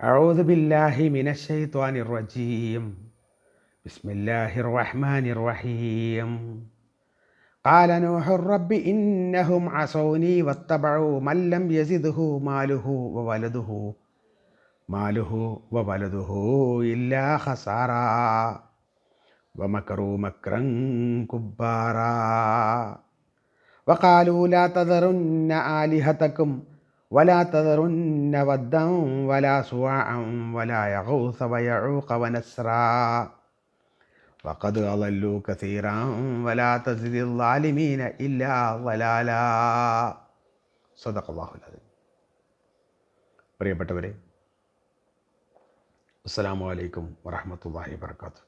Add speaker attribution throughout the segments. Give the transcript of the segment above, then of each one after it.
Speaker 1: أعوذ بالله من الشيطان الرجيم. بسم الله الرحمن الرحيم. قال نوح رب إنهم عصوني واتبعوا من لم يزده ماله إلا خسارا ومكروا مكرا كبارا وقالوا لا تذرن آلهتكم ولا تذرن ودا ولا سواعا ولا يغوث ويعوق ونسرا وقد أضلوا كثيرا ولا تزد الظالمين إلا ضلالا. صدق الله العظيم. പ്രിയപ്പെട്ടവരെ, അസ്സലാമു അലൈക്കും വറഹ്മത്തുള്ളാഹി വബറകാതുഹു.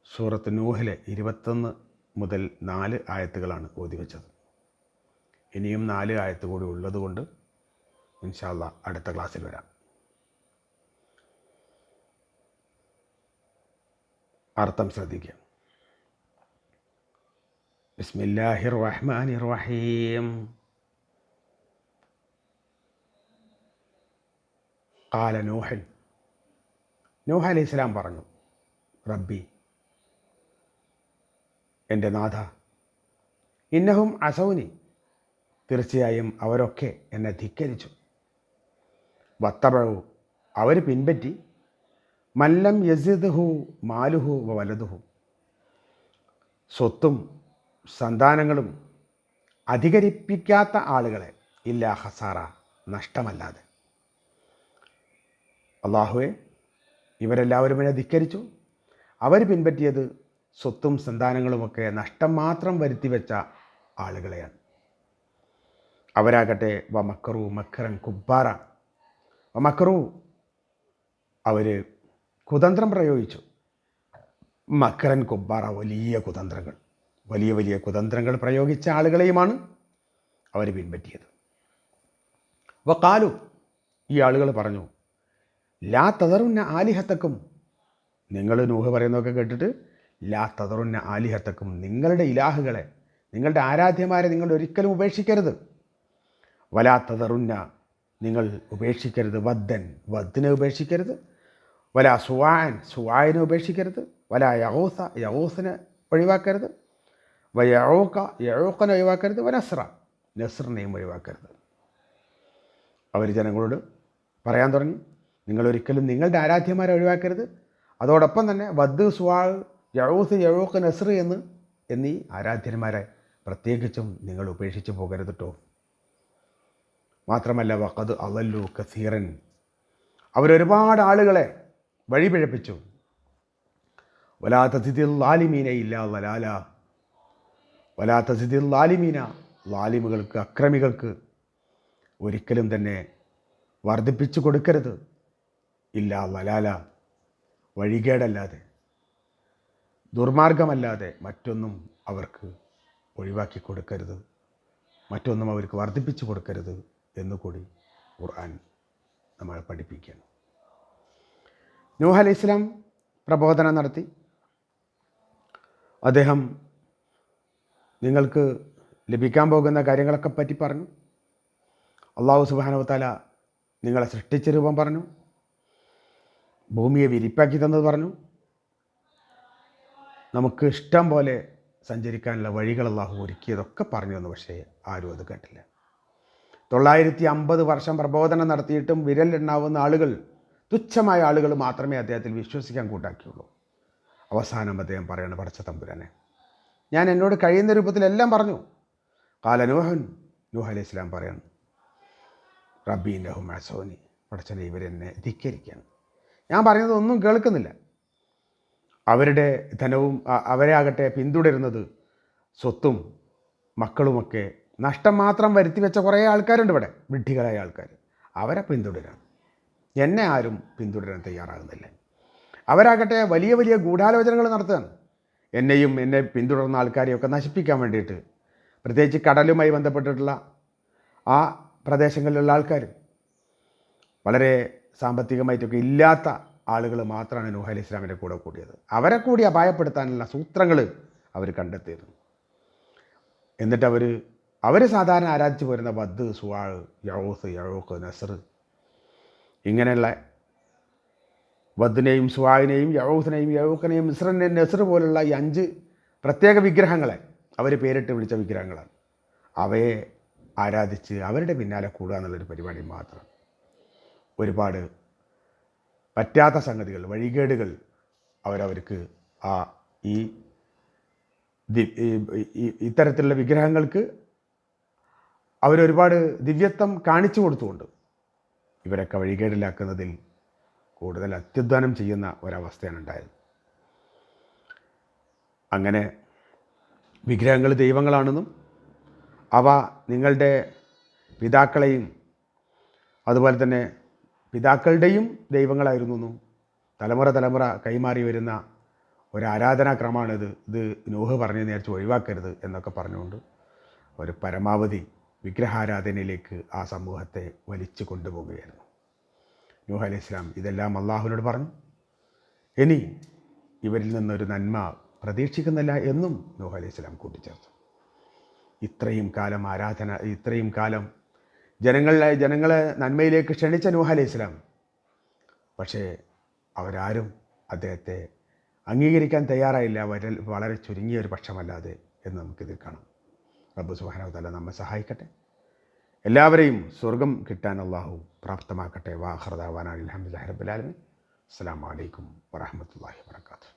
Speaker 1: സൂറത്ത് നൂഹിലെ 21 മുതൽ 4 ആയത്തുകളാണ് ഓതി വെച്ചത്. ഇനിയും 4 ആയത്ത് കൂടി ഉള്ളതുകൊണ്ട് ഇൻഷാ അല്ലാഹ് അടുത്ത ക്ലാസ്സിൽ വരാം. അർത്ഥം ശ്രദ്ധിക്കുക. ബിസ്മില്ലാഹിർ റഹ്മാനിർ റഹീം. ഖാല നൂഹൻ, നൂഹ് അലൈഹിസ്സലാം പറഞ്ഞു, റബ്ബി, എൻ്റെ നാഥ, ഇന്നഹും അസൗനി, തീർച്ചയായും അവരൊക്കെ എന്നെ ധിക്കരിച്ചു. വത്തബഉ, അവർ പിൻപറ്റി, മല്ലം യസിദ്ഹു മാലുഹു വലതുഹു, സ്വത്തും സന്താനങ്ങളും അധികരിപ്പിക്കാത്ത ആളുകളെ, ഇല്ലാ ഹസാറ, നഷ്ടമല്ലാതെ. അള്ളാഹുവെ, ഇവരെല്ലാവരും എന്നെ ധിക്കരിച്ചു. അവർ പിൻപറ്റിയത് സ്വത്തും സന്താനങ്ങളുമൊക്കെ നഷ്ടം മാത്രം വരുത്തി വെച്ച ആളുകളെയാണ്. അവരാകട്ടെ വമക്കറു മക്കറൻ കുബ്ബാറ, വമക്കറു, അവർ കുതന്ത്രം പ്രയോഗിച്ചു. മക്കറൻ കുബ്ബാറ, വലിയ വലിയ കുതന്ത്രങ്ങൾ പ്രയോഗിച്ച ആളുകളെയുമാണ് അവർ പിൻപറ്റിയത്. വഖാലു, ഈ ആളുകൾ പറഞ്ഞു, ലാ തദറുന്ന ആലിഹത്തക്കും, നിങ്ങൾ നൂഹ് പറയുന്നതൊക്കെ കേട്ടിട്ട് ലാ തദറുന്ന ആലിഹത്തക്കും, നിങ്ങളുടെ ഇലാഹുകളെ, നിങ്ങളുടെ ആരാധ്യമാരെ നിങ്ങൾ ഒരിക്കലും ഉപേക്ഷിക്കരുത്. വലാ തദറുന്ന, നിങ്ങൾ ഉപേക്ഷിക്കരുത്, വദ്ദിനെ ഉപേക്ഷിക്കരുത്. വലാ സുവായനെ ഉപേക്ഷിക്കരുത്. വലാ യഗൂസിനെ ഒഴിവാക്കരുത്. യഊഖനെ ഒഴിവാക്കരുത്. നസ്റിനെയും ഒഴിവാക്കരുത്. അവർ ജനങ്ങളോട് പറയാൻ തുടങ്ങി, നിങ്ങളൊരിക്കലും നിങ്ങളുടെ ആരാധ്യമാരെ ഒഴിവാക്കരുത്. അതോടൊപ്പം തന്നെ വദ്, സുവാ, യഊസ്, യഊഖ്, നസ്ർ എന്നീ ആരാധ്യന്മാരെ പ്രത്യേകിച്ചും നിങ്ങൾ ഉപേക്ഷിച്ച് പോകരുത് കേട്ടോ. മാത്രമല്ല വഖദ് അളല്ലു കസീറൻ, അവരൊരുപാട് ആളുകളെ വഴിപിഴപ്പിച്ചു. വലാ തസിദിൽ ലാലിമീന ഇല്ലാ വലാല, വലാ തസിദിൽ ലാലിമീന, ലാലിമുകൾക്ക്, അക്രമികൾക്ക് ഒരിക്കലും തന്നെ വർദ്ധിപ്പിച്ചു കൊടുക്കരുത്. ഇല്ലാ വലാല, വഴികേടല്ലാതെ, ദുർമാർഗമല്ലാതെ മറ്റൊന്നും അവർക്ക് ഒഴിവാക്കി കൊടുക്കരുത്, മറ്റൊന്നും അവർക്ക് വർദ്ധിപ്പിച്ചു കൊടുക്കരുത് എന്നുകൂടി ഖുർആൻ നമ്മളെ പഠിപ്പിക്കുകയാണ്. നൂഹ് അലൈഹിസ്സലാം പ്രബോധനം നടത്തി. അദ്ദേഹം നിങ്ങൾക്ക് ലഭിക്കാൻ പോകുന്ന കാര്യങ്ങളൊക്കെ പറ്റി പറഞ്ഞു. അല്ലാഹു സുബ്ഹാനഹു വ തആല നിങ്ങളെ സൃഷ്ടിച്ച രൂപം പറഞ്ഞു, ഭൂമിയെ വിരിപ്പാക്കി തന്നത് പറഞ്ഞു, നമുക്ക് ഇഷ്ടം പോലെ സഞ്ചരിക്കാനുള്ള വഴികൾ അല്ലാഹു ഒരുക്കിയതൊക്കെ പറഞ്ഞു തന്നു. പക്ഷേ ആരും അത് കേട്ടില്ല. 950 വർഷം പ്രബോധനം നടത്തിയിട്ടും വിരലിലെണ്ണാവുന്ന ആളുകൾ, തുച്ഛമായ ആളുകൾ മാത്രമേ അദ്ദേഹത്തിൽ വിശ്വസിക്കാൻ കൂട്ടാക്കിയുള്ളൂ. അവസാനം അദ്ദേഹം പറയണ, പടച്ച തമ്പുരാനെ, ഞാൻ എന്നോട് കഴിയുന്ന രൂപത്തിലെല്ലാം പറഞ്ഞു. ഖാല നൂഹൻ, നൂഹ് അലൈഹിസ്സലാം പറയണം, റബ്ബി ഇന്നഹും അസൗനി, പടച്ചനെ, ഇവരെന്നെ ധിക്കരിക്കുകയാണ്. ഞാൻ പറയുന്നതൊന്നും കേൾക്കുന്നില്ല. അവരുടെ ധനവും അവരെ ആകട്ടെ പിന്തുടരുന്നത് സ്വത്തും മക്കളുമൊക്കെ നഷ്ടം മാത്രം വരുത്തി വെച്ച കുറേ ആൾക്കാരുണ്ട് ഇവിടെ, വിഡ്ഢികളായ ആൾക്കാർ. അവരെ പിന്തുടരാണ്. എന്നെ ആരും പിന്തുടരാൻ തയ്യാറാകുന്നില്ല. അവരാകട്ടെ വലിയ വലിയ ഗൂഢാലോചനകൾ നടത്തുകയാണ്. എന്നെ പിന്തുടർന്ന ആൾക്കാരെയൊക്കെ നശിപ്പിക്കാൻ വേണ്ടിയിട്ട്. പ്രത്യേകിച്ച് കടലുമായി ബന്ധപ്പെട്ടിട്ടുള്ള ആ പ്രദേശങ്ങളിലുള്ള ആൾക്കാർ, വളരെ സാമ്പത്തികമായിട്ടൊക്കെ ഇല്ലാത്ത ആളുകൾ മാത്രമാണ് നൂഹ് അലൈഹി ഇസ്ലാമിൻ്റെ കൂടെ കൂടിയത്. അവരെ കൂടി അപായപ്പെടുത്താനുള്ള സൂത്രങ്ങൾ അവർ കണ്ടെത്തിയിരുന്നു. എന്നിട്ട് അവർ സാധാരണ ആരാധിച്ചു പോരുന്ന വദ്, സുവാ, യഊസ്, യഊഖ്, നസ്ർ ഇങ്ങനെയുള്ള വദ്ദിനെയും സുവായിനെയും യഊസിനെയും യഊക്കനെയും മിസ്റിനെയും നെസ്ർ പോലുള്ള ഈ 5 പ്രത്യേക വിഗ്രഹങ്ങളെ അവർ പേരിട്ട് വിളിച്ച വിഗ്രഹങ്ങളാണ്. അവയെ ആരാധിച്ച് അവരുടെ പിന്നാലെ കൂടുക എന്നുള്ളൊരു പരിപാടി മാത്രം. ഒരുപാട് പറ്റാത്ത സംഗതികൾ, വഴികേടുകൾ അവരവർക്ക് ഈ ഇത്തരത്തിലുള്ള വിഗ്രഹങ്ങൾക്ക് അവരൊരുപാട് ദിവ്യത്വം കാണിച്ചു കൊടുത്തുകൊണ്ട് ഇവരൊക്കെ വഴികേടിലാക്കുന്നതിൽ കൂടുതൽ അത്യുദ്ധാനം ചെയ്യുന്ന ഒരവസ്ഥയാണ് ഉണ്ടായത്. അങ്ങനെ വിഗ്രഹങ്ങൾ ദൈവങ്ങളാണെന്നും അവ നിങ്ങളുടെ പിതാക്കളെയും അതുപോലെ തന്നെ പിതാക്കളുടെയും ദൈവങ്ങളായിരുന്നു, തലമുറ കൈമാറി വരുന്ന ഒരാരാധനാക്രമമാണിത്, ഇത് നൂഹ് പറഞ്ഞു നേരിച്ച് ഒഴിവാക്കരുത് എന്നൊക്കെ പറഞ്ഞുകൊണ്ട് ഒരു പരമാവധി വിഗ്രഹാരാധനയിലേക്ക് ആ സമൂഹത്തെ വലിച്ചു കൊണ്ടുപോവുകയായിരുന്നു. നൂഹ് അലൈഹി ഇസ്ലാം ഇതെല്ലാം അള്ളാഹുവിനോട് പറഞ്ഞു. ഇനി ഇവരിൽ നിന്നൊരു നന്മ പ്രതീക്ഷിക്കുന്നില്ല എന്നും നൂഹ് അലൈഹി ഇസ്ലാം കൂട്ടിച്ചേർത്തു. ഇത്രയും കാലം ജനങ്ങളെ നന്മയിലേക്ക് ക്ഷണിച്ച നൂഹ് അലൈഹി ഇസ്ലാം, പക്ഷേ അവരാരും അദ്ദേഹത്തെ അംഗീകരിക്കാൻ തയ്യാറായില്ല, വളരെ ചുരുങ്ങിയ ഒരു പക്ഷമല്ലാതെ എന്ന് നമുക്കിതിൽ കാണാം. റബ്ബ് സുബ്ഹാനഹു വ തആല നമ്മെ സഹായിക്കട്ടെ. എല്ലാവരെയും സ്വർഗം കിട്ടാൻ അള്ളാഹു പ്രാപ്തമാക്കട്ടെ. വാ ആഖിറു ദഅ്വാനാ അൽഹംദുലില്ലാഹി റബ്ബിൽ ആലമീൻ. അസ്സലാമു അലൈക്കും വറഹ്മത്തുള്ളാഹി വബറകാതുഹു.